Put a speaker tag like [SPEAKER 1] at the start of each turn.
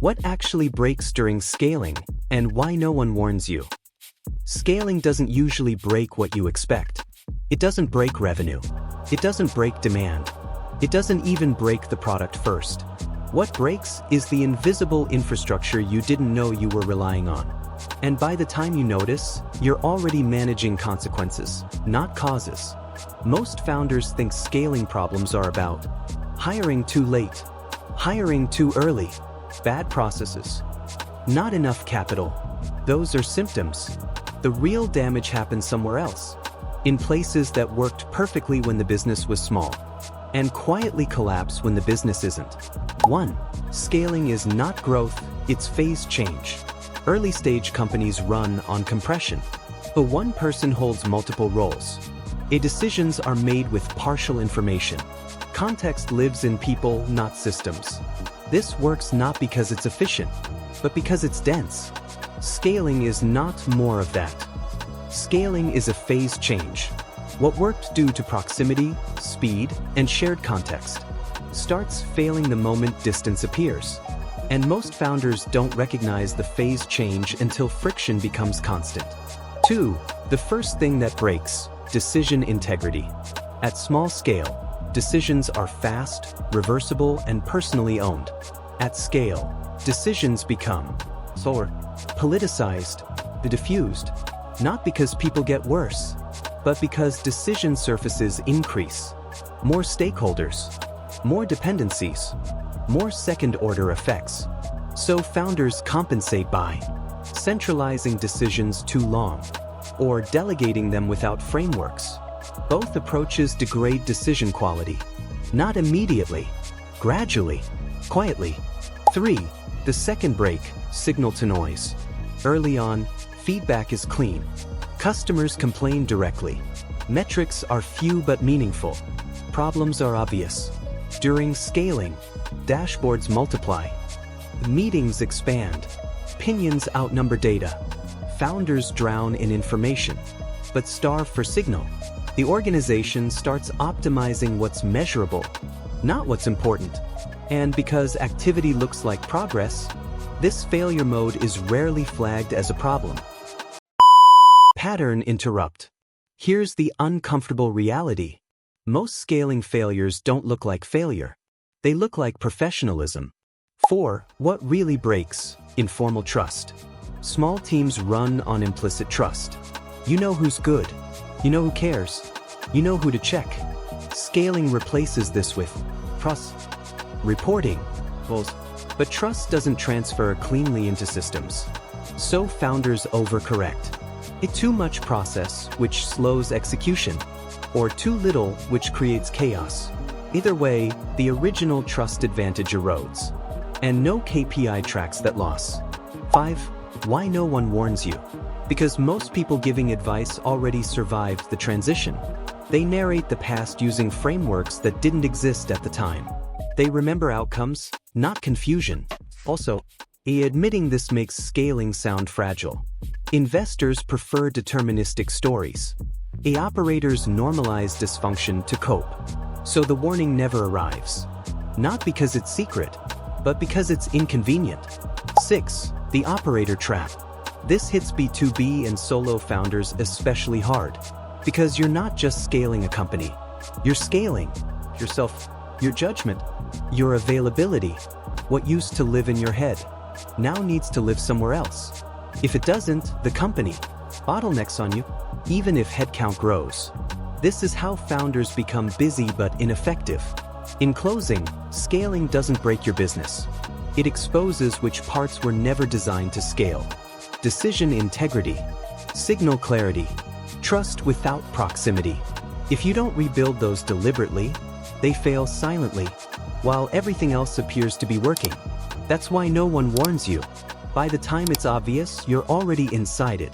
[SPEAKER 1] What actually breaks during scaling, and why no one warns you? Scaling doesn't usually break what you expect. It doesn't break revenue. It doesn't break demand. It doesn't even break the product first. What breaks is the invisible infrastructure you didn't know you were relying on. And by the time you notice, you're already managing consequences, not causes. Most founders think scaling problems are about hiring too late, hiring too early, bad processes, not enough capital. Those are symptoms. The real damage happens somewhere else, in places that worked perfectly when the business was small, and quietly collapse when the business isn't. 1. Scaling is not growth, it's phase change. Early-stage companies run on compression. But one person holds multiple roles. Decisions are made with partial information. Context lives in people, not systems. This works not because it's efficient, but because it's dense. Scaling is not more of that. Scaling is a phase change. What worked due to proximity, speed, and shared context starts failing the moment distance appears. And most founders don't recognize the phase change until friction becomes constant. 2. The first thing that breaks: decision integrity. At small scale, decisions are fast, reversible, and personally owned. At scale, decisions become politicized, diffused, not because people get worse, but because decision surfaces increase. More stakeholders, more dependencies, more second-order effects. So founders compensate by centralizing decisions too long, or delegating them without frameworks. Both approaches degrade decision quality. Not immediately, gradually, quietly. 3. The second break: signal to noise. Early on, feedback is clean. Customers complain directly. Metrics are few but meaningful. Problems are obvious. During scaling, dashboards multiply. Meetings expand. Opinions outnumber data. Founders drown in information, but starve for signal. The organization starts optimizing what's measurable, not what's important. And because activity looks like progress, this failure mode is rarely flagged as a problem. Pattern interrupt. Here's the uncomfortable reality. Most scaling failures don't look like failure. They look like professionalism. 4. What really breaks: informal trust. Small teams run on implicit trust. You know who's good. You know who cares. You know who to check. Scaling replaces this with trust, reporting, but trust doesn't transfer cleanly into systems. So founders overcorrect. Too much process, which slows execution, or too little, which creates chaos. Either way, the original trust advantage erodes, and no KPI tracks that loss. 5. Why no one warns you? Because most people giving advice already survived the transition. They narrate the past using frameworks that didn't exist at the time. They remember outcomes, not confusion. Also, admitting this makes scaling sound fragile. Investors prefer deterministic stories. Operators normalize dysfunction to cope. So the warning never arrives. Not because it's secret, but because it's inconvenient. 6. The operator trap. This hits B2B and solo founders especially hard, because you're not just scaling a company. You're scaling yourself, your judgment, your availability. What used to live in your head now needs to live somewhere else. If it doesn't, the company bottlenecks on you, even if headcount grows. This is how founders become busy but ineffective. In closing, scaling doesn't break your business. It exposes which parts were never designed to scale. Decision integrity, signal clarity, trust without proximity. If you don't rebuild those deliberately, they fail silently, while everything else appears to be working. That's why no one warns you. By the time it's obvious, you're already inside it.